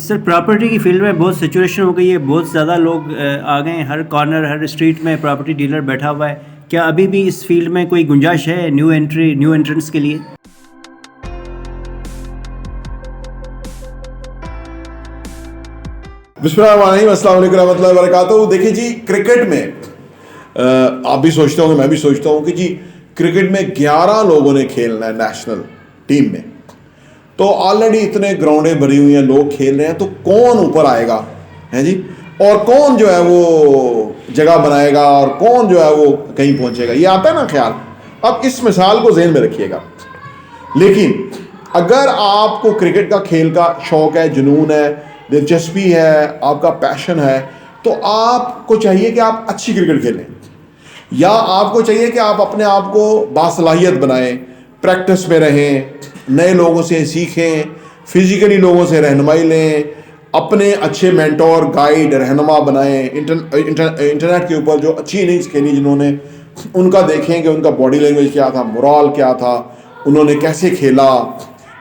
Sir property की field में बहुत सिचुएशन हो गई है, बहुत ज़्यादा लोग आ गए हैं, हर कॉर्नर हर स्ट्रीट में प्रॉपर्टी डीलर बैठा हुआ है। क्या अभी भी इस फील्ड में कोई गुंजाइश है न्यू एंट्रेंट्स के लिए? बिस्मिल्लाहिर्रहमानिर्रहीम, अस्सलाम वालेकुम रहमतुल्लाहि व बरकातहू। देखिए जी, क्रिकेट में आप भी सोचते होंगे, मैं भी सोचता हूँ कि जी क्रिकेट में 11 लोगों ने खेलना है नेशनल टीम में, तो ऑलरेडी इतने ग्राउंडें भरी हुई हैं, लोग खेल रहे हैं, तो कौन ऊपर आएगा है जी, और कौन जो है वो जगह बनाएगा और कौन जो है वो कहीं पहुंचेगा, ये आता है ना ख्याल। अब इस मिसाल को ज़हन में रखिएगा। लेकिन अगर आपको क्रिकेट का खेल का शौक है, जुनून है, दिलचस्पी है, आपका पैशन है, तो आपको चाहिए कि आप अच्छी क्रिकेट खेलें, या आपको चाहिए कि आप अपने आप को बासलाहियत बनाएं, प्रैक्टिस में रहें, नए लोगों से सीखें, फिजिकली लोगों से रहनुमाई लें, अपने अच्छे मेंटोर गाइड रहनुमा बनाएं। इंटरनेट के ऊपर जो अच्छी इनिंग्स खेली जिन्होंने, उनका देखें कि उनका बॉडी लैंग्वेज क्या था, मोरल क्या था, उन्होंने कैसे खेला,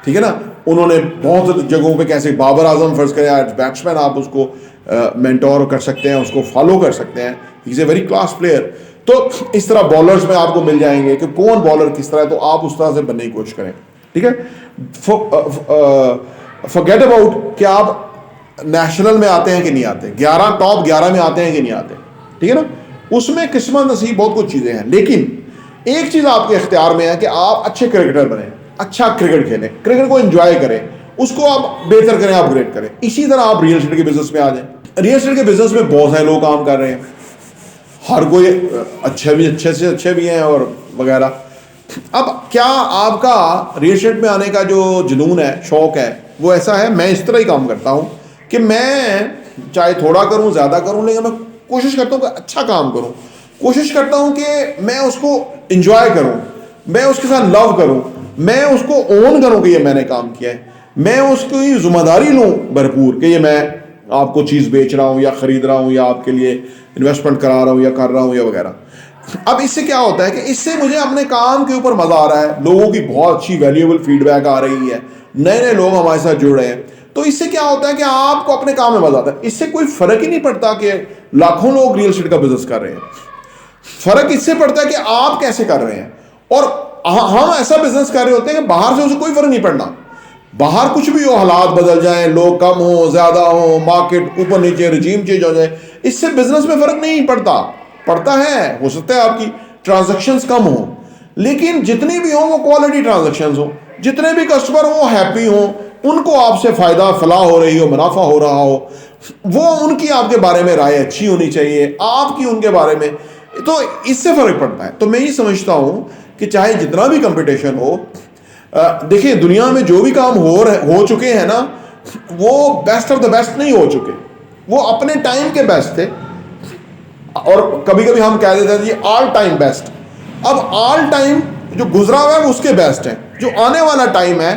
ठीक है ना, उन्होंने बहुत जगहों पे कैसे, बाबर आजम फर्ज करें आज बैट्समैन, आप उसको मेंटोर कर सकते हैं, उसको फॉलो कर सकते हैं, he is a very class player. तो इस तरह बॉलर्स में आपको मिल जाएंगे कि कौन बॉलर किस तरह है, तो आप उस तरह से बनने की कोशिश करें, ठीक है। फॉरगेट अबाउट कि आप नेशनल में आते हैं कि नहीं आते, टॉप 11 में आते हैं कि नहीं आते, ठीक है ना, उसमें किस्मत नसीब बहुत कुछ चीज़ें हैं। लेकिन एक चीज़ आपके इख्तियार में है कि आप अच्छे क्रिकेटर बने, अच्छा क्रिकेट खेलें, क्रिकेट को एंजॉय करें, उसको आप बेहतर करें, अपग्रेड करें। इसी तरह आप रियल एस्टेट के बिजनेस में आ जाएं। रियल एस्टेट के बिजनेस में बहुत सारे लोग काम कर रहे हैं, हर कोई अच्छे भी हैं और वगैरह। अब क्या आपका रियल एस्टेट में आने का जो जुनून है, शौक है, वो ऐसा है? मैं इस तरह ही काम करता हूँ कि मैं चाहे थोड़ा करूँ, ज़्यादा करूँ, लेकिन मैं कोशिश करता हूँ कि अच्छा काम करूँ, कोशिश करता हूँ कि मैं उसको इंजॉय करूँ, मैं उसके साथ लव करूँ, मैं उसको ओन करूँ कि ये मैंने काम किया है, मैं उसकी जिम्मेदारी लूँ भरपूर कि ये मैं आपको चीज़ बेच रहा हूँ या ख़रीद रहा हूँ या आपके लिए इन्वेस्टमेंट करा रहा हूँ या कर रहा हूँ या वगैरह। अब इससे क्या होता है कि इससे मुझे अपने काम के ऊपर मज़ा आ रहा है, लोगों की बहुत अच्छी वैल्यूएबल फीडबैक आ रही है, नए नए लोग हमारे साथ जुड़ रहे हैं, तो इससे क्या होता है कि आपको अपने काम में मज़ा आता है। इससे कोई फ़र्क ही नहीं पड़ता कि लाखों लोग रियल एस्टेट का बिजनेस कर रहे हैं, फ़र्क इससे पड़ता है कि आप कैसे कर रहे हैं। और हम ऐसा बिजनेस कर रहे होते हैं कि बाहर से उसे कोई फ़र्क नहीं पड़ना, बाहर कुछ भी हो, हालात बदल जाएं, लोग कम हो ज़्यादा हो, मार्केट ऊपर नीचे, रजीम चेंज हो जाए, इससे बिजनेस में फ़र्क नहीं पड़ता। पड़ता है, हो सकता है आपकी ट्रांजैक्शंस कम हो, लेकिन जितनी भी हो वो क्वालिटी ट्रांजैक्शंस हो, जितने भी कस्टमर हो हैप्पी हो, उनको आपसे फ़ायदा फलाह हो रही हो, मुनाफा हो रहा हो, वो उनकी आपके बारे में राय अच्छी होनी चाहिए, आपकी उनके बारे में, तो इससे फ़र्क पड़ता है। तो मैं ये समझता हूँ कि चाहे जितना भी कंपटीशन हो, देखिए दुनिया में जो भी काम हो चुके हैं ना, वो बेस्ट ऑफ द बेस्ट नहीं हो चुके, वो अपने टाइम के बेस्ट थे, और कभी कभी हम कह देते हैं जी ऑल टाइम बेस्ट। अब ऑल टाइम जो गुजरा हुआ है वो उसके बेस्ट है, जो आने वाला टाइम है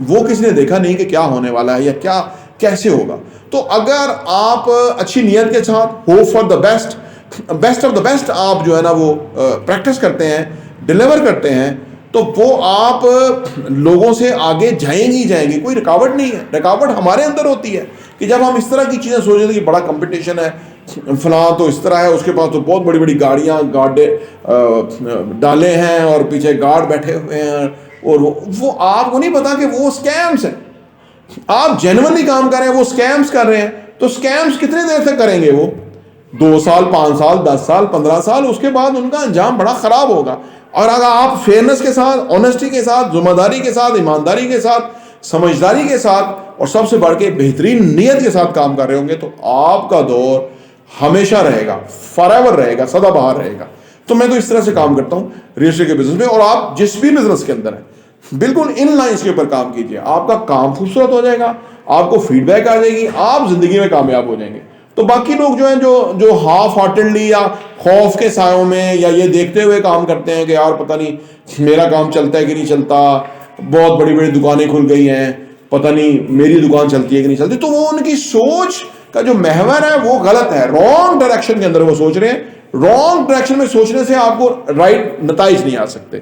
वो किसी ने देखा नहीं कि क्या होने वाला है या क्या कैसे होगा। तो अगर आप अच्छी नीयत के साथ hope for the best of the best आप जो है ना वो प्रैक्टिस करते हैं, डिलीवर करते हैं, तो वो आप लोगों से आगे जाएंगी, कोई रुकावट नहीं है। रुकावट हमारे अंदर होती है कि जब हम इस तरह की चीज़ें सोचते हैं कि बड़ा कंपटीशन है, फलां तो इस तरह है, उसके पास तो बहुत बड़ी बड़ी गाड़ियाँ गाड़े डाले हैं और पीछे गार्ड बैठे हुए हैं, और वो आपको नहीं पता कि वो स्कैम्स हैं। आप जेन्युइनली काम कर रहे हैं, वो स्कैम्स कर रहे हैं, तो स्कैम्स कितने देर तक करेंगे वो? 2 साल, 5 साल, 10 साल, 15 साल, उसके बाद उनका अंजाम बड़ा ख़राब होगा। और अगर आप फेयरनेस के साथ, ऑनेस्टी के साथ, जिम्मेदारी के साथ, ईमानदारी के साथ, समझदारी के साथ, और सबसे बढ़ के बेहतरीन नीयत के साथ काम कर रहे होंगे, तो आपका दौर हमेशा रहेगा, फॉरएवर रहेगा, सदाबहार रहेगा। तो मैं तो इस तरह से काम करता हूँ रियल एस्टेट के बिजनेस में। और आप जिस भी बिजनेस के अंदर है, बिल्कुल इन लाइंस के ऊपर काम कीजिए, आपका काम खूबसूरत हो जाएगा, आपको फीडबैक आ जाएगी, आप जिंदगी में कामयाब हो जाएंगे। तो बाकी लोग जो हैं जो हाफ हार्टेडली या खौफ के सायों में या ये देखते हुए काम करते हैं कि यार पता नहीं मेरा काम चलता है कि नहीं चलता, बहुत बड़ी बड़ी दुकानें खुल गई हैं, पता नहीं मेरी दुकान चलती है कि नहीं चलती, तो वो उनकी सोच का जो महवर है वो गलत है, रॉन्ग डायरेक्शन के अंदर वो सोच रहे हैं। रॉन्ग डायरेक्शन में सोचने से आपको राइट नताइज नहीं आ सकते।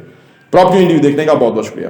प्रॉपर्टी इंटरव्यू देखने का बहुत बहुत शुक्रिया।